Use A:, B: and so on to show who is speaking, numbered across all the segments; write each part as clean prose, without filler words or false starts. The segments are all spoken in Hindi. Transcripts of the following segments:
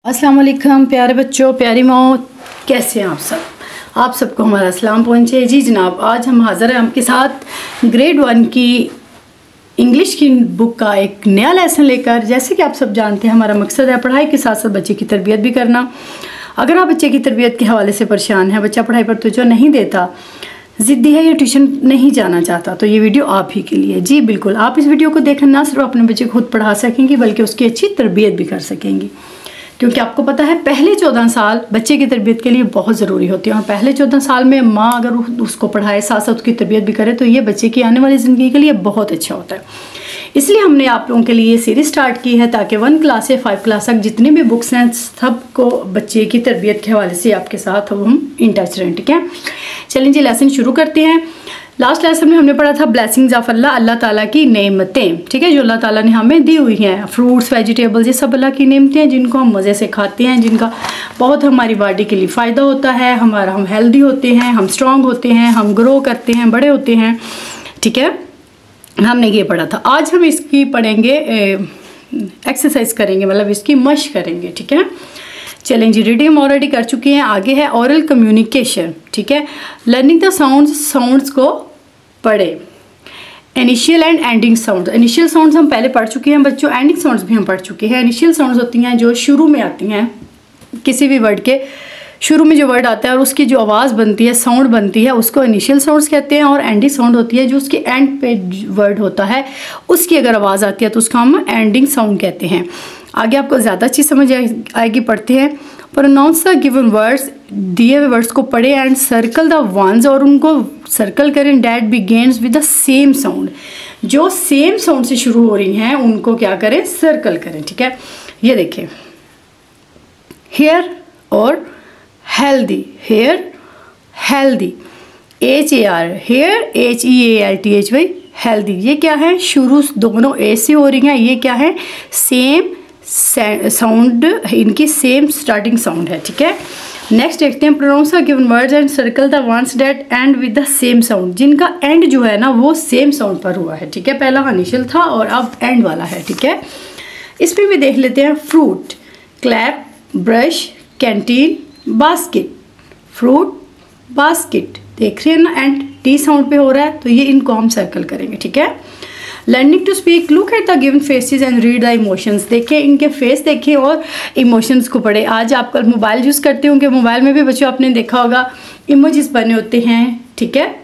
A: अस्सलाम वालेकुम प्यारे बच्चों, प्यारी माओ, कैसे हैं आप सब? आप सबको हमारा सलाम पहुँचे। जी जनाब, आज हम हाज़िर हैं आपके साथ ग्रेड 1 की इंग्लिश की बुक का एक नया लेसन लेकर। जैसे कि आप सब जानते हैं, हमारा मकसद है पढ़ाई के साथ साथ बच्चे की तरबियत भी करना। अगर आप बच्चे की तरबियत के हवाले से परेशान हैं, बच्चा पढ़ाई पर तवज्जो नहीं देता, ज़िद्दी है या ट्यूशन नहीं जाना चाहता, तो ये वीडियो आप ही के लिए। जी बिल्कुल, आप इस वीडियो को देखकर ना सिर्फ अपने बच्चे को खुद पढ़ा सकेंगी बल्कि उसकी अच्छी तरबियत भी कर सकेंगी। क्योंकि आपको पता है पहले 14 साल बच्चे की तरबियत के लिए बहुत ज़रूरी होती है, और पहले 14 साल में माँ अगर उसको पढ़ाए साथ साथ उसकी तरबियत भी करे तो ये बच्चे की आने वाली ज़िंदगी के लिए बहुत अच्छा होता है। इसलिए हमने आप लोगों के लिए ये सीरीज़ स्टार्ट की है ताकि 1 क्लास से 5 क्लास तक जितनी भी बुक्स हैं सबको बच्चे की तरबियत के हवाले से आपके साथ हम इन टच रहें। ठीक है, चलें जी लेसन शुरू करते हैं। लास्ट लेसन में हमने पढ़ा था ब्लेसिंग्स ऑफ अल्लाह, अल्लाह ताला की नेमतें। ठीक है, जो अल्लाह ताला ने हमें दी हुई हैं, फ्रूट्स वेजिटेबल्स, ये सब अल्लाह की नेमतें हैं जिनको हम मज़े से खाते हैं, जिनका बहुत हमारी बॉडी के लिए फ़ायदा होता है। हम हेल्दी होते हैं, हम स्ट्रॉन्ग होते हैं, हम ग्रो करते हैं, बड़े होते हैं। ठीक है, हमने ये पढ़ा था। आज हम इसकी पढ़ेंगे, एक्सरसाइज करेंगे, मतलब इसकी मश्क करेंगे। ठीक है, चलें जी, रीडिंग हम ऑलरेडी कर चुके हैं। आगे है ओरल कम्युनिकेशन। ठीक है, लर्निंग द साउंड्स को पढ़े। Initial and ending sounds, initial sounds हम पहले पढ़ चुके हैं बच्चों, एंडिंग साउंड्स भी हम पढ़ चुके हैं। इनिशियल साउंड्स होती हैं जो शुरू में आती हैं, किसी भी वर्ड के शुरू में जो वर्ड आता है और उसकी जो आवाज़ बनती है, साउंड बनती है, उसको इनिशियल साउंड्स कहते हैं। और एंडिंग साउंड होती है जो उसके एंड पे वर्ड होता है, उसकी अगर आवाज़ आती है तो उसका हम एंडिंग साउंड कहते हैं। आगे आपको ज़्यादा अच्छी समझ आएगी। पढ़ते हैं। प्रोनाउंस द गिवन वर्ड्स, दिए हुए वर्ड्स को पढ़े एंड सर्कल द वंस, और उनको सर्कल करें that begins with the same sound, जो सेम साउंड से शुरू हो रही हैं उनको क्या करें, सर्कल करें। ठीक है, ये देखें, हेयर और healthy, hair healthy, HAR hair, HEALTHY healthy, ये क्या है, शुरू दोनों ए से हो रही हैं, ये क्या है, सेम साउंड, इनकी सेम स्टार्टिंग साउंड है। ठीक है, नेक्स्ट देखते हैं। Pronounce the given words and circle the ones that end with the same sound, जिनका एंड जो है ना वो सेम साउंड पर हुआ है। ठीक है, पहला इनिशियल था और अब एंड वाला है। ठीक है, इसमें भी देख लेते हैं। Fruit, clap, brush, canteen, basket. Fruit, basket, देख रहे हैं ना, एंड टी साउंड पे हो रहा है, तो ये इनको हम सर्कल करेंगे। ठीक है, learning to speak, look at the given faces and read the emotions, देखें इनके फेस देखें और इमोशंस को पढ़े। आज आप कल मोबाइल यूज़ करते होंगे, मोबाइल में भी बच्चों आपने देखा होगा इमोजीज बने होते हैं। ठीक है,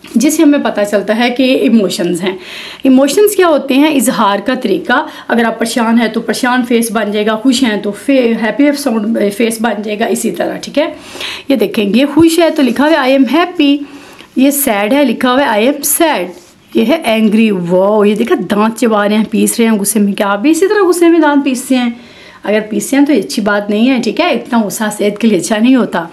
A: जिससे हमें पता चलता है कि ये इमोशंस हैं। इमोशंस क्या होते हैं, इजहार का तरीका। अगर आप परेशान हैं तो परेशान फेस बन जाएगा, खुश हैं तो हैप्पी साउंड फेस बन जाएगा, इसी तरह। ठीक है, ये देखेंगे, खुश है तो लिखा हुआ है आई एम हैप्पी, ये सैड है लिखा हुआ है आई एम सैड, ये है एंग्री, वो ये देखा दांत चबा रहे हैं, पीस रहे हैं गुस्से में। क्या आप भी इसी तरह गुस्से में दांत पीसते हैं? अगर पीसते हैं तो ये अच्छी बात नहीं है। ठीक है, इतना गुस्सा सेहत के लिए अच्छा नहीं होता।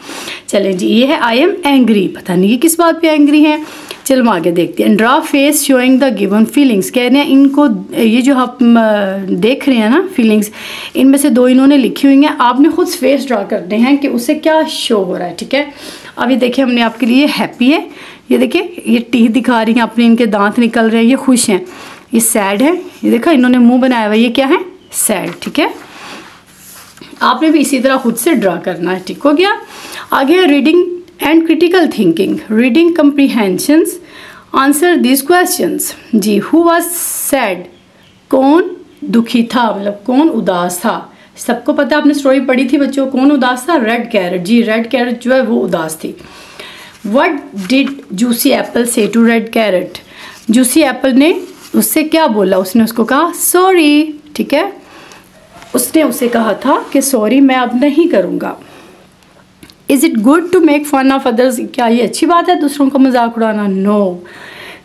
A: चलें जी, ये है आई एम एंग्री, पता नहीं ये किस बात पे एंग्री है। चलो हम आगे देखते हैं। Draw face showing the given feelings, कह रहे हैं इनको, ये जो आप देख रहे हैं ना फीलिंग्स, इनमें से 2 इन्होंने लिखी हुई हैं, आपने खुद फेस ड्रा करने हैं कि उससे क्या शो हो रहा है। ठीक है, अब ये देखिए हमने आपके लिए हैप्पी है, ये देखिए ये टीथ दिखा रही हैं अपने, इनके दांत निकल रहे हैं, ये खुश हैं। ये सैड है, ये देखा इन्होंने मुंह बनाया हुआ, ये क्या है, सैड। ठीक है, आपने भी इसी तरह खुद से ड्रा करना है। ठीक हो गया। आगे reading and critical thinking, reading comprehensions, answer this questions. जी, हु वाज सैड, कौन दुखी था, मतलब कौन उदास था। सबको पता है, आपने स्टोरी पढ़ी थी बच्चों, कौन उदास था, रेड कैरेट। जी, रेड कैरेट जो है वो उदास थी। What did juicy apple say to red carrot, juicy apple ने उससे क्या बोला, उसने उसको कहा सॉरी। ठीक है, उसने उसे कहा था कि सॉरी मैं अब नहीं करूँगा। Is it good to make fun of others, क्या ये अच्छी बात है दूसरों का मजाक उड़ाना? नो,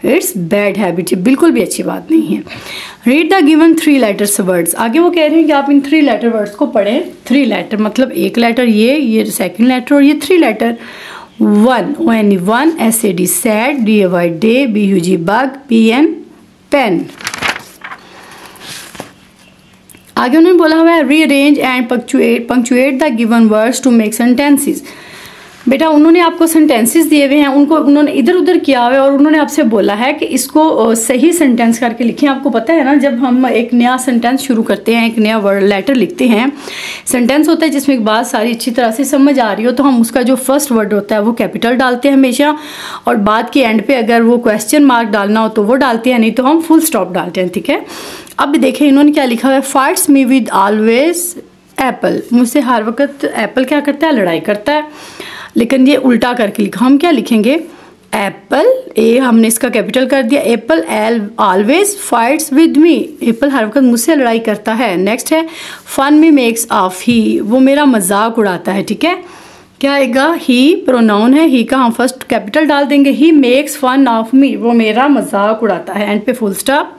A: इट्स बैड हैबिट, बिल्कुल भी अच्छी बात नहीं है। Read the given 3 letters words, आगे वो कह रहे हैं कि आप इन 3 लेटर वर्ड्स को पढ़ें। 3 लेटर मतलब एक लेटर ये सेकंड लेटर और ये 3 letter. 1 ONE, SAD sad, DAY day, BUG bug, PN pen. आगे उन्होंने बोला हुआ है rearrange and punctuate the given words to make sentences, बेटा उन्होंने आपको सेंटेंसेस दिए हुए हैं, उनको उन्होंने इधर उधर किया हुआ है और उन्होंने आपसे बोला है कि इसको सही सेंटेंस करके लिखें। आपको पता है ना, जब हम एक नया सेंटेंस शुरू करते हैं, एक नया वर्ड लेटर लिखते हैं, सेंटेंस होता है जिसमें एक बात सारी अच्छी तरह से समझ आ रही हो, तो हम उसका जो फर्स्ट वर्ड होता है वो कैपिटल डालते हैं हमेशा, और बाद के एंड पे अगर वो क्वेश्चन मार्क डालना हो तो वो डालते हैं, नहीं तो हम फुल स्टॉप डालते हैं। ठीक है, अब देखें इन्होंने क्या लिखा हुआ है, fights me with always Apple, मुझसे हर वक्त एप्पल क्या करता है, लड़ाई करता है, लेकिन ये उल्टा करके लिखा। हम क्या लिखेंगे, एप्पल, ए हमने इसका कैपिटल कर दिया, apple always fights with me, apple हर वक्त मुझसे लड़ाई करता है। नेक्स्ट है fun me makes of he, वो मेरा मजाक उड़ाता है। ठीक है, क्या आएगा, ही प्रोनाउन है, ही का हम फर्स्ट कैपिटल डाल देंगे, he makes fun of me, वो मेरा मजाक उड़ाता है, एंड पे full stop.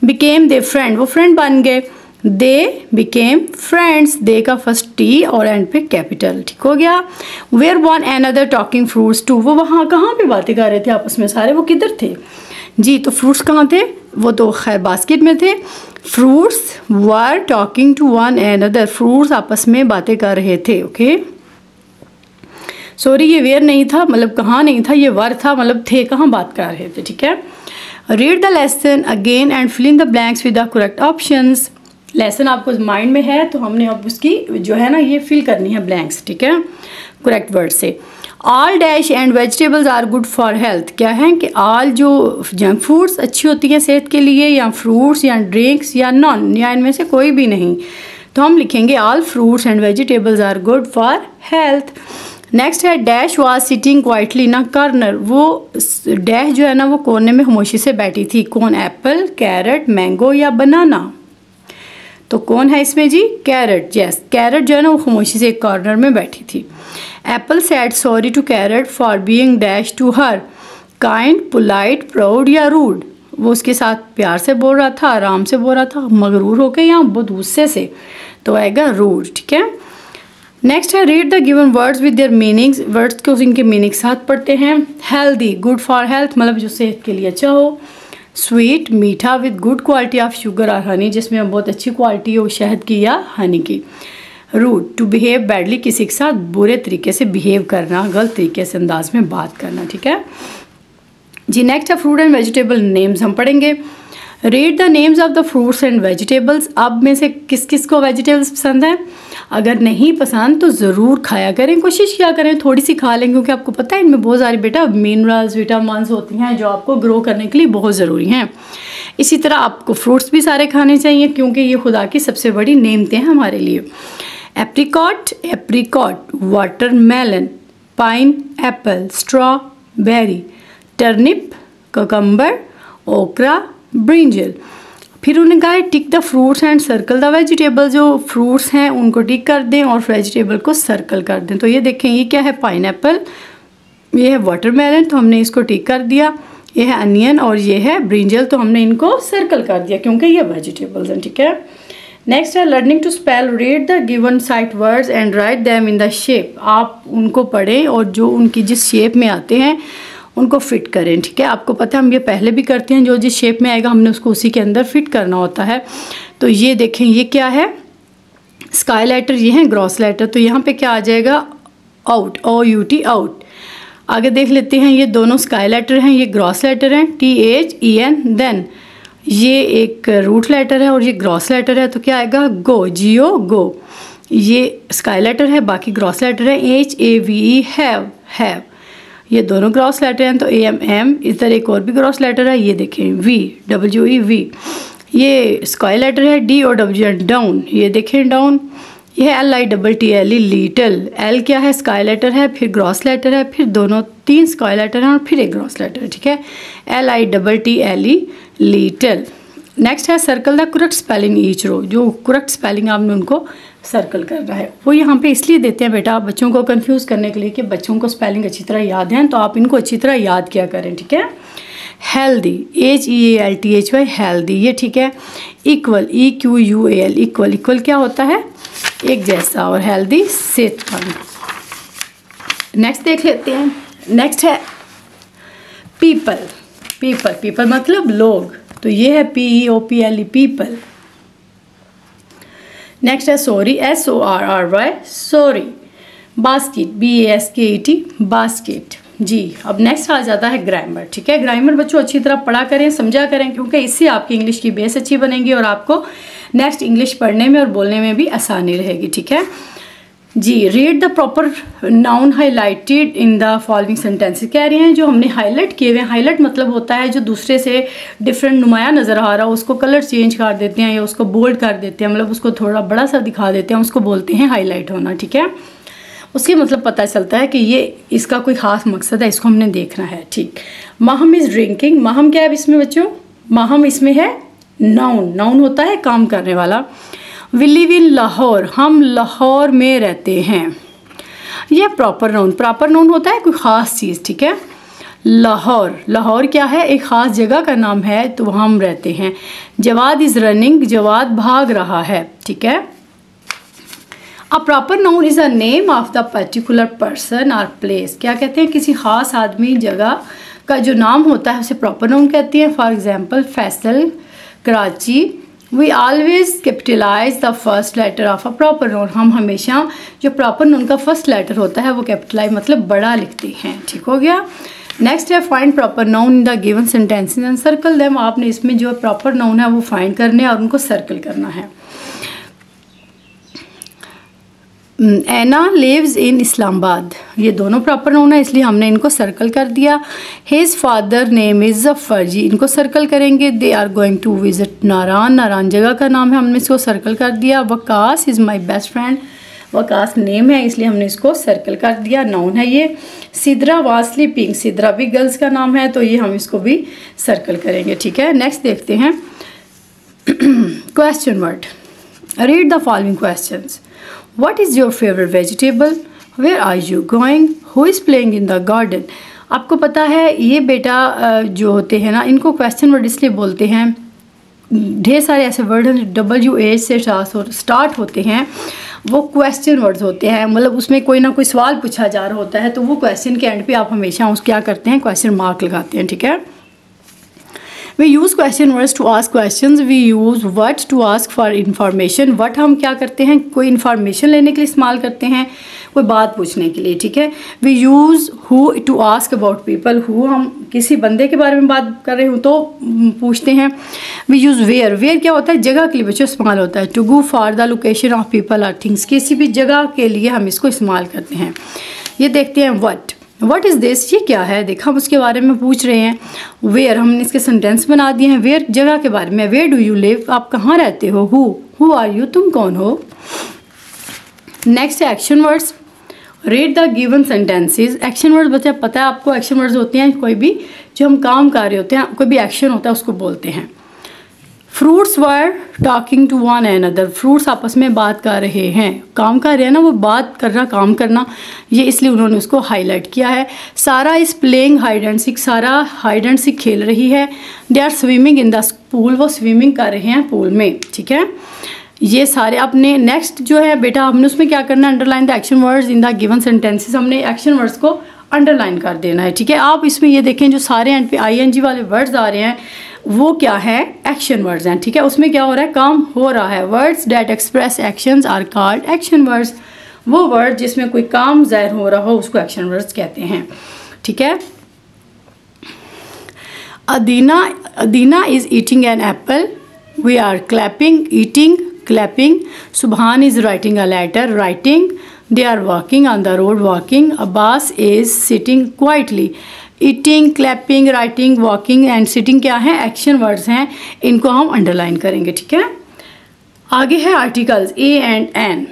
A: Became they friend, वो फ्रेंड बन गए, दे बिकेम फ्रेंड्स, दे का फर्स्ट टी और एंड पे कैपिटल। ठीक हो गया। Were one another talking fruits to, वो वहाँ कहाँ पे बातें कर रहे थे आपस में सारे, वो किधर थे जी, तो फ्रूट्स कहाँ थे, वो तो खैर बास्केट में थे। Fruits were talking to one another, फ्रूट्स आपस में बातें कर रहे थे। ओके, सॉरी ये वेयर नहीं था, मतलब कहाँ नहीं था, ये वर था, मतलब थे कहाँ बात कर रहे थे। ठीक है, read the lesson again and fill in the blanks with the correct options. Lesson आपको माइंड में है तो हमने अब उसकी जो है ना ये फिल करनी है ब्लैंक्स। ठीक है, करेक्ट वर्ड से। All dash and vegetables are good for health, क्या है कि ऑल जो जंक फूड्स अच्छी होती हैं सेहत के लिए, या फ्रूट्स या ड्रिंक्स या नॉन, या इनमें से कोई भी नहीं, तो हम लिखेंगे all fruits and vegetables are good for health. Next है dash was sitting quietly in a corner, वो डैश जो है ना वो कोने में खामोशी से बैठी थी। कौन, एप्पल, कैरेट, मैंगो या बनाना, तो कौन है इसमें जी, कैरेट। यस, कैरेट जो है ना वो खामोशी से एक कॉर्नर में बैठी थी। Apple said sorry to carrot for being dash to her, kind, polite, proud या रूड, वो उसके साथ प्यार से बोल रहा था, आराम से बोल रहा था, मगरूर होकर या बहुत गुस्से से, तो आएगा रूड। ठीक है, नेक्स्ट है read the given words with their meanings, words को इनके मीनिंग साथ पढ़ते हैं। हेल्दी, गुड फॉर हेल्थ, मतलब जो सेहत के लिए अच्छा हो। स्वीट, मीठा, with good quality of sugar और हनी, जिसमें बहुत अच्छी क्वालिटी हो शहद की या हनी की। रूड, टू बिहेव बैडली, किसी के साथ बुरे तरीके से बिहेव करना, गलत तरीके से अंदाज में बात करना। ठीक है जी। नेक्स्ट है फ्रूट एंड वेजिटेबल नेम्स हम पढ़ेंगे। Read the names of the fruits and vegetables, अब में से किस किस को वेजिटेबल्स पसंद है, अगर नहीं पसंद तो ज़रूर खाया करें, कोशिश किया करें थोड़ी सी खा लें, क्योंकि आपको पता है इनमें बहुत सारी बेटा मिनरल्स, विटामिन्स होती हैं जो आपको ग्रो करने के लिए बहुत ज़रूरी हैं। इसी तरह आपको फ्रूट्स भी सारे खाने चाहिए, क्योंकि ये खुदा की सबसे बड़ी नेमतें हैं हमारे लिए। Apricot, apricot, watermelon, pine Apple, strawberry, turnip, cucumber, ओकरा, ब्रिंजल। फिर उन्होंने कहा है tick the fruits and circle the vegetable, जो फ्रूट्स हैं उनको टिक कर दें और वेजिटेबल को सर्कल कर दें। तो ये देखें, ये क्या है, पाइनएप्पल, ये है वाटरमेलन, तो हमने इसको टिक कर दिया, ये है अनियन और ये है ब्रिंजल, तो हमने इनको सर्कल कर दिया क्योंकि ये वेजिटेबल्स हैं। ठीक है, नेक्स्ट है learning to spell, read the given sight words and write them in the shape, आप उनको पढ़ें और जो उनकी जिस शेप में आते हैं उनको फिट करें। ठीक है, आपको पता है हम ये पहले भी करते हैं, जो जिस शेप में आएगा हमने उसको उसी के अंदर फिट करना होता है। तो ये देखें, ये क्या है, स्काई लेटर, ये है ग्रॉस लेटर, तो यहाँ पे क्या आ जाएगा, आउट, OUT, आउट। आगे देख लेते हैं, ये दोनों स्काई लेटर हैं, ये ग्रॉस लेटर हैं, THEN, देन ये एक रूट लेटर है और ये ग्रॉस लेटर है, तो क्या आएगा, गो, GO, गो। ये स्काई लेटर है, बाकी ग्रॉस लेटर है, HAVE, हैव, हैव। ये दोनों ग्रॉस लेटर हैं, तो AMM, इधर एक और भी ग्रॉस लेटर है, ये देखें WE, V। ये स्काई लेटर है, DOW, डाउन, ये देखें डाउन। ये है LITTLE, लीटल, L क्या है, स्काई लेटर है, फिर ग्रॉस लेटर है, फिर दोनों 3 स्काई लेटर हैं और फिर एक ग्रॉस लेटर है। ठीक है, LITTLE, लीटल। नेक्स्ट है circle the correct spelling each row, जो करेक्ट स्पेलिंग आपने उनको सर्कल करना है। वो यहाँ पे इसलिए देते हैं बेटा बच्चों को कंफ्यूज करने के लिए कि बच्चों को स्पेलिंग अच्छी तरह याद है, तो आप इनको अच्छी तरह याद किया करें। ठीक है, हेल्दी, HEALTHY, हेल्दी, ये ठीक है। इक्वल, EQUAL, इक्वल, इक्वल क्या होता है, एक जैसा, और हेल्दी सेहतमंद। नेक्स्ट देख लेते हैं। नेक्स्ट है पीपल, पीपल, पीपल मतलब लोग, तो ये है PEOPLE, पीपल। नेक्स्ट है sorry, SORRY, sorry. Basket, BASKET, basket. जी, अब नेक्स्ट आ जाता है ग्रामर। ठीक है, ग्रामर बच्चों अच्छी तरह पढ़ा करें, समझा करें, क्योंकि इससे आपकी इंग्लिश की बेस अच्छी बनेगी और आपको नेक्स्ट इंग्लिश पढ़ने में और बोलने में भी आसानी रहेगी। ठीक है जी, read the proper noun highlighted in the following sentences. कह रहे हैं जो हमने हाईलाइट किए हुए हैं, हाईलाइट मतलब होता है जो दूसरे से डिफरेंट नुमाया नज़र आ रहा हो उसको कलर चेंज कर देते हैं या उसको बोल्ड कर देते हैं, मतलब उसको थोड़ा बड़ा सा दिखा देते हैं, उसको बोलते हैं हाईलाइट होना। ठीक है, उसके मतलब पता चलता है कि ये इसका कोई ख़ास मकसद है, इसको हमने देखना है। ठीक, माहम इज़ ड्रिंकिंग। माहम क्या है इसमें बच्चों? माहम इसमें है नाउन, नाउन होता है काम करने वाला। वी लिव इन लाहौर, हम लाहौर में रहते हैं, यह प्रॉपर नाउन। प्रॉपर नाउन होता है कोई ख़ास चीज़। ठीक है, लाहौर, लाहौर क्या है? एक ख़ास जगह का नाम है, तो वहाँ हम रहते हैं। जवाद इज़ रनिंग, जवाद भाग रहा है। ठीक है, अ proper noun is a name of the particular person और प्लेस। क्या कहते हैं? किसी ख़ास आदमी जगह का जो नाम होता है उसे प्रॉपर नाउन कहते हैं। For example Faisal, Karachi. We always capitalise the first letter of a proper noun. हम हमेशा जो प्रॉपर नाउन का फर्स्ट लेटर होता है वो कैपिटलाइज मतलब बड़ा लिखते हैं। ठीक हो गया। नेक्स्ट है find proper noun in the given sentences and circle them. आपने इसमें जो प्रॉपर नाउन है वो फाइंड करने और उनको सर्कल करना है। एना लिव्स इन इस्लामाबाद, ये दोनों प्रॉपर नाउन है इसलिए हमने इनको सर्कल कर दिया। His father name is Zafar, जी इनको सर्कल करेंगे। They are going to visit Naran, Naran जगह का नाम है, हमने इसको सर्कल कर दिया। Waqas is my best friend, Waqas name है इसलिए हमने इसको सर्कल कर दिया, नाउन है ये। सिद्रा वाज स्लीपिंग, सिद्रा भी गर्ल्स का नाम है तो ये हम इसको भी सर्कल करेंगे। ठीक है, नेक्स्ट देखते हैं question word. Read the following questions. What is your favorite vegetable? Where are you going? Who is playing in the garden? आपको पता है ये बेटा जो होते हैं ना इनको क्वेश्चन वर्ड इसलिए बोलते हैं, ढेर सारे ऐसे वर्ड हैं WH से स्टार्ट होते हैं, वो क्वेश्चन वर्ड्स होते हैं, मतलब उसमें कोई ना कोई सवाल पूछा जा रहा होता है तो वो क्वेश्चन के एंड पे आप हमेशा उस क्या करते हैं, क्वेश्चन मार्क लगाते हैं। ठीक है, We use question words to ask questions. We use what to ask for information. What हम क्या करते हैं, कोई information लेने के लिए इस्तेमाल करते हैं, कोई बात पूछने के लिए। ठीक है, We use who to ask about people. Who हम किसी बंदे के बारे में बात कर रहे हो तो पूछते हैं। We use where. Where क्या होता है? जगह के लिए बच्चों इस्तेमाल होता है। To go for the location of people or things. किसी भी जगह के लिए हम इसको इस्तेमाल करते हैं। ये देखते हैं what. What is this? ये क्या है? देखा हम उसके बारे में पूछ रहे हैं। Where हमने इसके सेंटेंस बना दिए हैं। Where जगह के बारे में। Where do you live? आप कहाँ रहते हो? Who are you? तुम कौन हो? नेक्स्ट है action words. Read the given sentences. Action words बच्चा पता है आपको, एक्शन वर्ड्स होते हैं कोई भी जो हम काम कर रहे होते हैं, कोई भी एक्शन होता है उसको बोलते हैं। Fruits were talking to one another. फ्रूट्स आपस में बात कर रहे हैं, काम कर रहे हैं ना, वो बात करना काम करना, ये इसलिए उन्होंने उसको हाईलाइट किया है। Sarah is playing hide and seek. Sarah hide and seek खेल रही है। They are swimming in the pool. वो स्विमिंग कर रहे हैं पूल में। ठीक है, ये सारे अपने नेक्स्ट जो है बेटा हमने उसमें क्या करना है, underline the action words in the given sentences. हमने एक्शन वर्ड्स को अंडरलाइन कर देना है। ठीक है, आप इसमें ये देखें जो सारे एंड पे ING वाले वर्ड्स आ रहे हैं वो क्या है, एक्शन वर्ड्स हैं। ठीक है, उसमें क्या हो रहा है, काम हो रहा है। Words that express actions are called action words. वो वर्ड जिसमें कोई काम जाहिर हो रहा हो उसको एक्शन वर्ड्स कहते हैं। ठीक है, Adina is eating an apple. We are clapping, eating, clapping. Subhan is writing a letter, writing. They are walking on the road, walking. Abbas is sitting quietly. Eating, clapping, writing, walking and sitting क्या है, एक्शन वर्ड्स हैं, इनको हम अंडरलाइन करेंगे। ठीक है, आगे है articles A and N।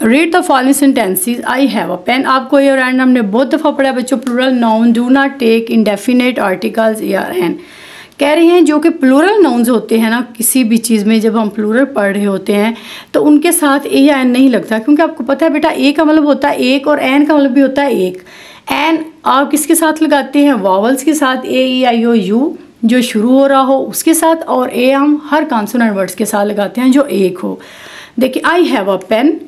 A: Read the following sentences. I have a pen. आपको ए और एन हमने बहुत दफ़ा पढ़ा बच्चों। Plural noun do not take indefinite articles A और N। कह रहे हैं जो कि प्लूरल नाउन्स होते हैं ना, किसी भी चीज़ में जब हम प्लूरल पढ़ रहे होते हैं तो उनके साथ A या N नहीं लगता, क्योंकि आपको पता है बेटा A का मतलब होता है एक और N का मतलब भी होता है एक। एन आप किसके साथ लगाते हैं, वावल्स के साथ, AEIOU जो शुरू हो रहा हो उसके साथ, और A हम हर कॉन्सोनेंट वर्ड्स के साथ लगाते हैं जो एक हो। देखिए आई हैव अ पेन,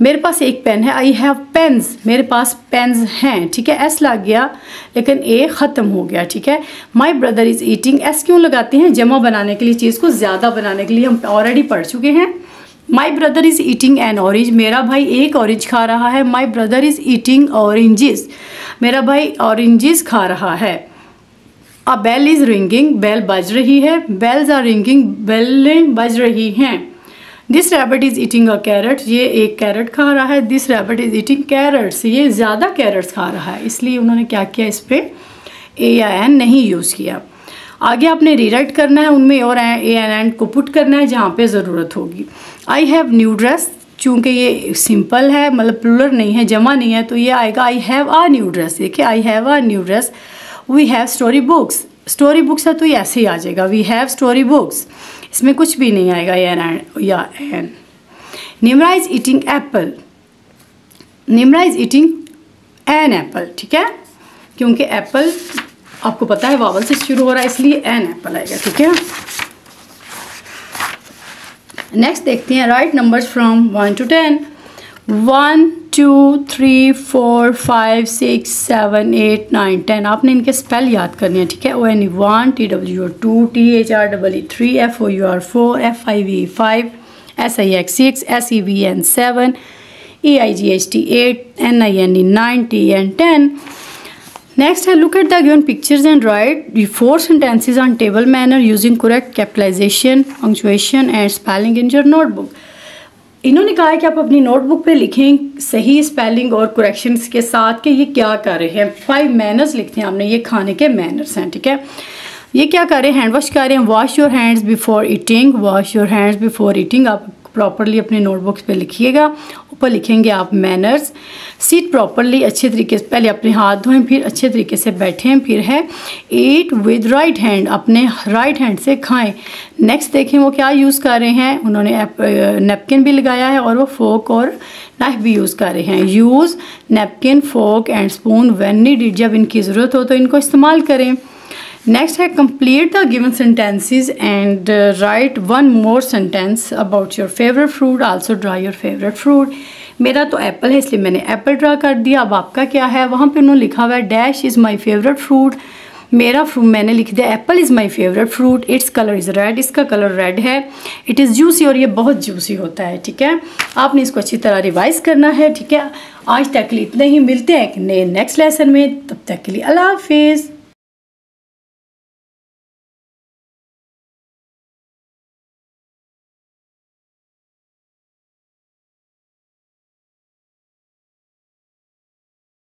A: मेरे पास एक पेन है। आई हैव पेन्स, मेरे पास पेन्स हैं। ठीक है, S लग गया लेकिन A ख़त्म हो गया। ठीक है, my brother is eating. S क्यों लगाते हैं, जमा बनाने के लिए, चीज़ को ज़्यादा बनाने के लिए, हम ऑलरेडी पढ़ चुके हैं। My brother is eating N orange, मेरा भाई एक ऑरेंज खा रहा है। My brother is eating oranges, मेरा भाई ऑरेंजेस खा रहा है। अ बेल इज़ रिंगिंग, बेल बज रही है। बेल्स आर रिंगिंग, बेलें बज रही हैं। This rabbit is eating a carrot, ये एक कैरेट खा रहा है। This rabbit is eating carrots, ये ज़्यादा कैरेट्स खा रहा है, इसलिए उन्होंने क्या किया, इस पर ए या एन नहीं यूज़ किया। आगे आपने रीराइट करना है, उनमें और ए एन एंड को पुट करना है जहाँ पे ज़रूरत होगी। आई हैव न्यू ड्रेस, चूँकि ये सिंपल है, मतलब प्लूरल नहीं है, जमा नहीं है, तो ये आएगा I have a new dress. देखिए I have a new dress. We have story books, story books है तो ये ऐसे ही आ जाएगा, वी हैव स्टोरी बुक्स, इसमें कुछ भी नहीं आएगा या an. Nimra is eating apple, Nimra is eating an apple, ठीक है, क्योंकि एप्पल आपको पता है वावल से शुरू हो रहा है, इसलिए एन एप्पल आएगा, ठीक है। नेक्स्ट देखते हैं, राइट नंबर्स फ्रॉम 1 to 10। 1 2 3 4 5 6 7 8 9 10। आपने इनके स्पेल याद करने हैं, ठीक है। ONE 1, TWO 2, THREE 3, FOUR 4, FIVE 5, SIX 6, SEVN 7, EIGHT 8, NINE 9, TN 10। Next है, look at the given pictures and write the 4 sentences on table manner using correct capitalization, punctuation and spelling in your notebook। इन्होंने कहा है कि आप अपनी नोटबुक पे लिखें सही स्पेलिंग और करेक्शंस के साथ कि ये क्या कर रहे हैं। 5 मैनर्स लिखते हैं हमने, ये खाने के मैनर्स हैं, ठीक है। ये क्या कर रहे हैं, हैंड वॉश कर रहे हैं। Wash your hands before eating, wash your hands before eating आप प्रॉपरली अपने नोटबुक्स पे लिखिएगा। ऊपर लिखेंगे आप मैनर्स। सीट प्रॉपरली, अच्छे तरीके से पहले अपने हाथ धोएं, फिर अच्छे तरीके से बैठें। फिर है ईट विद राइट हैंड, अपने राइट हैंड से खाएं। नेक्स्ट देखें वो क्या यूज़ कर रहे हैं, उन्होंने नैपकिन भी लगाया है और वो फोक और नाइफ भी यूज़ कर रहे हैं। Use napkin, fork and spoon when needed, जब इनकी ज़रूरत हो तो इनको इस्तेमाल करें। नेक्स्ट है, complete the given sentences and right 1 more sentence about your favourite fruit, also draw your favourite fruit. मेरा तो एप्पल है इसलिए मैंने एप्पल ड्रा कर दिया। अब आपका क्या है, वहाँ पे उन्होंने लिखा हुआ है dash is my favourite fruit, मेरा फ्रूट मैंने लिख दिया Apple is my favourite fruit, its colour is red, इसका कलर रेड है, इट इज़ जूसी और ये बहुत जूसी होता है, ठीक है। आपने इसको अच्छी तरह रिवाइज़ करना है, ठीक है। आज तक के लिए इतना ही, मिलते हैं एक नए नेक्स्ट लेसन में, तब तक के लिए अल्लाह हाफिज़।